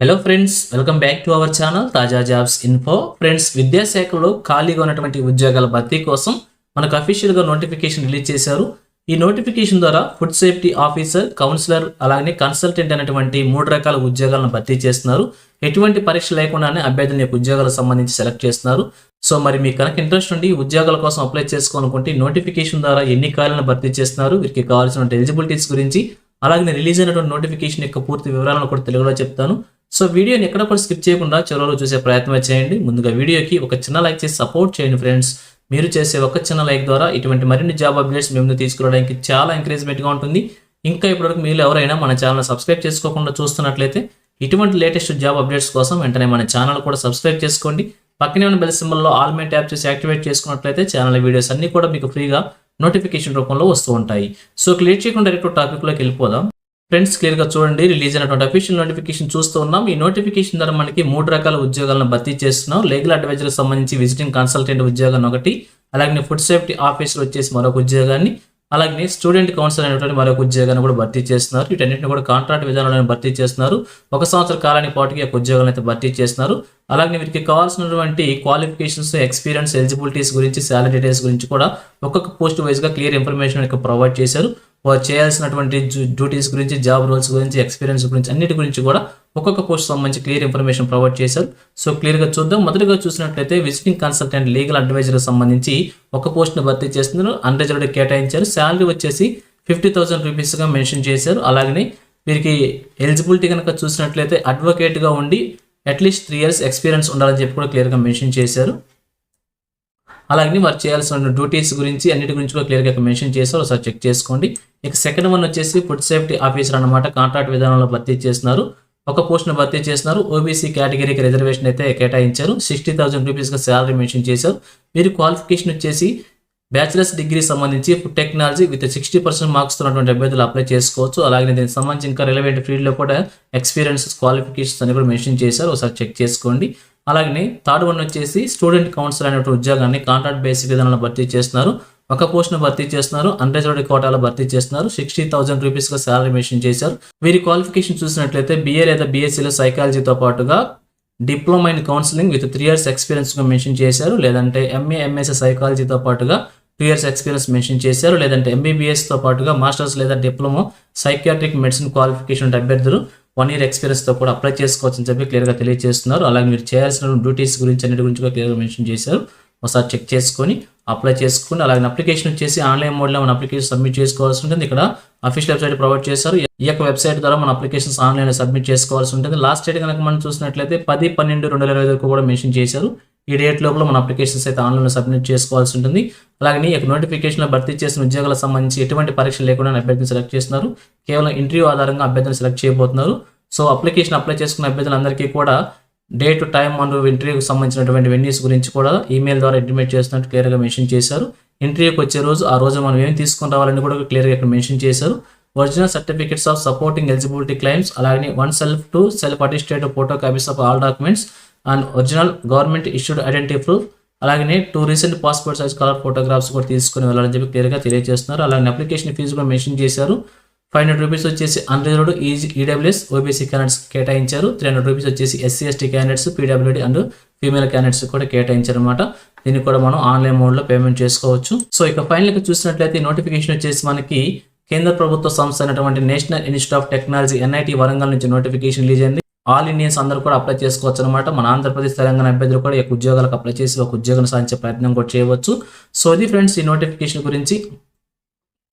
Hello friends, welcome back to our channel తాజా jobs info. Friends, విద్యాశాఖలో ఖాళీగా ఉన్నటువంటి ఉద్యోగాల భర్తీ కోసం మనకు అఫీషియల్గా నోటిఫికేషన్ రిలీజ్ చేశారు. ఈ నోటిఫికేషన్ ద్వారా ఫుడ్ సేఫ్టీ ఆఫీసర్, కౌన్సిలర్, అలాగే కన్సల్టెంట్ అనేటువంటి 3 రకాల ఉద్యోగాలను భర్తీ చేస్తున్నారు. ఎటువంటి పరీక్ష లేకుండానే అభ్యర్థుల యొక్క ఉద్యోగాలకు సంబంధించి సెలెక్ట్ చేస్తున్నారు. సో మరి మీకు కనుక ఇంట్రెస్ట్ ఉండి ఉద్యోగాల కోసం అప్లై చేసుకోవాలనుకుంటే నోటిఫికేషన్ ద్వారా ఎన్ని ఖాళీలను భర్తీ చేస్తున్నారు, వీరికి కావాల్సిన ఎలిజిబిలిటీస్ గురించి, అలాగే రిలీజ్ అయినటువంటి నోటిఫికేషన్ యొక్క పూర్తి వివరాలను కూడా తెలుగులో చెప్తాను. సో వీడియోని ఎక్కడ కూడా స్కిప్ చేయకుండా చివరిలో చూసే ప్రయత్నం చేయండి. ముందుగా వీడియోకి ఒక చిన్న లైక్ చేసి సపోర్ట్ చేయండి ఫ్రెండ్స్. మీరు చేసే ఒక చిన్న లైక్ ద్వారా ఇటువంటి మరిన్ని జాబ్ అప్డేట్స్ మేము తీసుకురావడానికి చాలా ఎంకరేజ్మెంట్గా ఉంటుంది. ఇంకా ఇప్పటివరకు మీరు ఎవరైనా మన ఛానల్ సబ్స్క్రైబ్ చేసుకోకుండా చూస్తున్నట్లయితే ఇటువంటి లేటెస్ట్ జాబ్ అప్డేట్స్ కోసం వెంటనే మన ఛానల్ కూడా సబ్స్క్రైబ్ చేసుకోండి. పక్కనే ఉన్న బెల్ సింబల్లో ఆల్ మే ట్యాప్ చేసి యాక్టివేట్ చేసుకున్నట్లయితే ఛానల్ వీడియోస్ అన్ని కూడా మీకు ఫ్రీగా నోటిఫికేషన్ రూపంలో వస్తూ ఉంటాయి. సో క్లియర్ చేయకుండా డైరెక్ట్ టాపిక్లోకి వెళ్ళిపోదాం. ఫ్రెండ్స్, క్లియర్గా చూడండి, రిలీజ్ అయినటువంటి అఫీషియల్ నోటిఫికేషన్ చూస్తూ ఉన్నాం. ఈ నోటిఫికేషన్ ద్వారా మనకి 3 రకాల ఉద్యోగాలను భర్తీ చేస్తున్నాం. లీగల్ అడ్వైజర్కి సంబంధించి విజిటింగ్ కన్సల్టెంట్ ఉద్యోగాన్ని ఒకటి, అలాగే ఫుడ్ సేఫ్టీ ఆఫీసర్ వచ్చేసి మరొక ఉద్యోగాన్ని, అలాగే స్టూడెంట్ కౌన్సిలర్ అనేటువంటి మరొక ఉద్యోగాన్ని కూడా భర్తీ చేస్తున్నారు. వీటన్నింటిని కూడా కాంట్రాక్ట్ విధానంలో భర్తీ చేస్తున్నారు. 1 సంవత్సర కాలానికి పాటుకి యొక్క ఉద్యోగాలను అయితే భర్తీ చేస్తున్నారు. అలాగే వీరికి కావాల్సినటువంటి క్వాలిఫికేషన్స్, ఎక్స్పీరియన్స్, ఎలిజిబిలిటీస్ గురించి, శాలరీ డీటెయిల్స్ గురించి కూడా ఒక్కొక్క పోస్ట్ వైజ్గా క్లియర్ ఇన్ఫర్మేషన్ ప్రొవైడ్ చేశారు. వారు చేయాల్సినటువంటి డ్యూటీస్ గురించి, జాబ్ రోల్స్ గురించి, ఎక్స్పీరియన్స్ గురించి, అన్నిటి గురించి కూడా ఒక్కొక్క పోస్ట్ సంబంధించి క్లియర్ ఇన్ఫర్మేషన్ ప్రొవైడ్ చేశారు. సో క్లియర్గా చూద్దాం. మొదటిగా చూసినట్లయితే విజిటింగ్ కన్సల్టెంట్ లీగల్ అడ్వైజర్కి సంబంధించి ఒక పోస్ట్ను భర్తీ చేస్తున్నారు. అన్రిజర్వ్డ్ కేటాయించారు. శాలరీ వచ్చేసి 50,000 రూపీస్గా మెన్షన్ చేశారు. అలాగనే వీరికి ఎలిజిబిలిటీ కనుక చూసినట్లయితే అడ్వకేట్గా ఉండి అట్లీస్ట్ 3 years ఎక్స్పీరియన్స్ ఉండాలని చెప్పి కూడా క్లియర్గా మెన్షన్ చేశారు. అలాగే వారు చేయాల్సిన డ్యూటీస్ గురించి, అన్నిటి గురించి కూడా క్లియర్గా మెన్షన్ చేశారు. ఒకసారి చెక్ చేసుకోండి. ఇక సెకండ్ వన్ వచ్చేసి ఫుడ్ సేఫ్టీ ఆఫీసర్ అన్నమాట. కాంట్రాక్ట్ విధానంలో భర్తీ చేస్తున్నారు. ఒక పోస్ట్ను భర్తీ చేస్తున్నారు. ఓబీసీ కేటగిరీకి రిజర్వేషన్ అయితే కేటాయించారు. 60,000 రూపీస్గా శాలరీ మెన్షన్ చేశారు. వీరి క్వాలిఫికేషన్ వచ్చేసి బ్యాచిలర్స్ డిగ్రీ సంబంధించి ఫుడ్ టెక్నాలజీ విత్ 60% మార్క్స్ ఉన్నటువంటి అభ్యర్థులు అప్లై చేసుకోవచ్చు. అలాగే దీనికి సంబంధించి ఇంకా రిలవెంట్ ఫీల్డ్లో కూడా ఎక్స్పీరియన్స్, క్వాలిఫికేషన్స్ అని కూడా మెన్షన్ చేశారు. ఒకసారి చెక్ చేసుకోండి. అలాగే థర్డ్ వన్ వచ్చేసి స్టూడెంట్ కౌన్సిల్ అనే ఉద్యోగాన్ని కాంట్రాక్ట్ బేసిక్ విధానంలో భర్తీ చేస్తున్నారు. ఒక పోస్ట్ను భర్తీ చేస్తున్నారు. అన్రిజర్వ్డ్ కోటాలో భర్తీ చేస్తున్నారు. 60,000 రూపీస్గా శాలరీ మెన్షన్ చేశారు. వీరి క్వాలిఫికేషన్ చూసినట్లయితే BA లేదా BScలో సైకాలజీతో పాటుగా diploma in counselling with 3 years ఎక్స్పీరియన్స్గా మెన్షన్ చేశారు. లేదంటే MA, MSc సైకాలజీతో పాటుగా 2 years ఎక్స్పీరియన్స్ మెన్షన్ చేశారు. లేదంటే MBBSతో పాటుగా మాస్టర్స్ లేదా డిప్లొమా సైకియాట్రిక్ మెడిసిన్ క్వాలిఫికేషన్ అభ్యర్థులు 1 year ఎక్స్పీరియన్స్తో కూడా అప్లై చేసుకోవచ్చు అని చెప్పి క్లియర్గా తెలియజేస్తున్నారు. అలాగే మీరు చేయాల్సిన డ్యూటీస్ గురించి, అన్నిటి గురించి కూడా క్లియర్గా మెన్షన్ చేశారు. ఒకసారి చెక్ చేసుకొని అప్లై చేసుకోండి. అలాగే అప్లికేషన్ వచ్చేసి ఆన్లైన్ మోడ్లో మన అప్లికేషన్ సబ్మిట్ చేసుకోవాల్సి ఉంటుంది. ఇక్కడ అఫీషియల్ వెబ్సైట్ ప్రొవైడ్ చేశారు. ఈ యొక్క వెబ్సైట్ ద్వారా మన అప్లికేషన్స్ ఆన్లైన్లో సబ్మిట్ చేసుకోవాల్సి ఉంటుంది. లాస్ట్ డేట్ కనుక మనం చూసినట్లయితే 10/12/2020 వరకు కూడా మెన్షన్ చేశారు. ఈ డేట్ లోపల మన అప్లికేషన్స్ అయితే ఆన్లైన్లో సబ్మిట్ చేసుకోవాల్సి ఉంటుంది. అలాగే ఈ యొక్క నోటిఫికేషన్లో భర్తీ చేసిన ఉద్యోగాలకు సంబంధించి ఎటువంటి పరీక్ష లేకుండా అభ్యర్థిని సెలెక్ట్ చేస్తున్నారు. కేవలం ఇంటర్వ్యూ ఆధారంగా అభ్యర్థిని సెలెక్ట్ చేయబోతున్నారు. సో అప్లికేషన్ అప్లై చేసుకున్న అభ్యర్థులందరికీ కూడా డేట్, టైమ్ అండ్ ఇంటర్వ్యూకి సంబంధించినటువంటి వెన్యూస్ గురించి కూడా ఈమెయిల్ ద్వారా ఇంటిమేట్ చేస్తున్నట్టు క్లియర్గా మెన్షన్ చేశారు. ఇంటర్వ్యూకి వచ్చే రోజు, ఆ రోజు మనం ఏం తీసుకుని రావాలని కూడా క్లియర్గా ఇక్కడ మెన్షన్ చేశారు. Original certificates of supporting eligibility claims, అలాగే 1 self attested photo copies of all documents and original government issued identity proof, అలాగే 2 recent passport size colour photographs కూడా తీసుకుని వెళ్ళాలని చెప్పి క్లియర్గా తెలియజేస్తున్నారు. అలాగే అప్లికేషన్ ఫీజు కూడా మెన్షన్ చేశారు. 500 రూపీస్ వచ్చేసి అన్రిజర్వ్డ్ EWS ఓబీసీ క్యాండిడేట్స్ కేటాయించారు. 300 రూపీస్ వచ్చేసి SC/ST candidates, PWD and female candidates కూడా కేటాయించారు అనమాట. దీన్ని కూడా మనం ఆన్లైన్ మోడ్లో పేమెంట్ చేసుకోవచ్చు. సో ఇక ఫైనల్గా చూసినట్లయితే నోటిఫికేషన్ వచ్చేసి మనకి కేంద్ర ప్రభుత్వ సంస్థ అయినటువంటి national institute of technology NIT Warangal నుంచి నోటిఫికేషన్ రిలీజ్ అయింది. ఆల్ ఇండియన్స్ అందరూ కూడా అప్లై చేసుకోవచ్చు అనమాట. మన ఆంధ్రప్రదేశ్, తెలంగాణ అభ్యర్థులు కూడా ఈ ఉద్యోగాలకు అప్లై చేసి ఒక ఉద్యోగం సాధించే ప్రయత్నం కూడా చేయవచ్చు. సో ఇది ఫ్రెండ్స్ ఈ నోటిఫికేషన్ గురించి.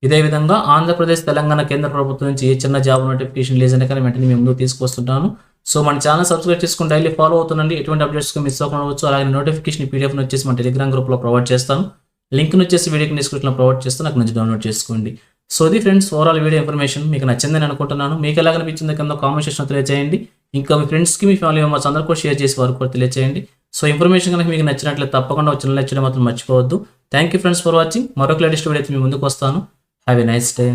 ఇదే విధంగా ఆంధ్రప్రదేశ్, తెలంగాణ కేంద్ర ప్రభుత్వం నుంచి ఏ చిన్న జాబ్ నోటిఫికేషన్ రిలీజ్ అయినా కానీ వెంటనే మేము ముందుకు తీసుకొస్తుంటాను. సో మన ఛానల్ సబ్స్క్రైబ్ చేసుకుని డైలీ ఫాలో అవుతుండండి. ఎటువంటి అప్డేట్స్ మిస్ అవ్వవచ్చు. అలాగే నోటిఫికేషన్ PDF వచ్చేసి మన టెలిగ్రామ్ గ్రూప్లో ప్రొవైడ్ చేస్తాను. లింక్ వచ్చేసి వీడియోకి డిస్క్రిప్షన్లో ప్రొవైడ్ చేస్తాను. అక్కడ నుంచి డౌన్లోడ్ చేసుకోండి. సో ఇది ఫ్రెండ్స్ ఓవరాల్ వీడియో ఇన్ఫర్మేషన్ మీకు నచ్చిందని అనుకుంటున్నాను. మీకు ఎలా అనిపించింది కింద కామెంట్ సెక్షన్లో తెలియజేయండి. ఇంకా మీ ఫ్రెండ్స్కి, మీ ఫ్యామిలీ మెంబర్స్ అందరూ కూడా షేర్ చేసి వారికి కూడా తెలియజేయండి. సో ఇన్ఫర్మేషన్ కనుక మీకు నచ్చినట్లయితే తప్పకుండా వచ్చిన లైక్ చేయడం మాత్రం మర్చిపోవద్దు. Thank you friends for watching. మరొక లేటెస్ట్ వీడియో అయితే మీ ముందుకు వస్తాను. Have a nice day.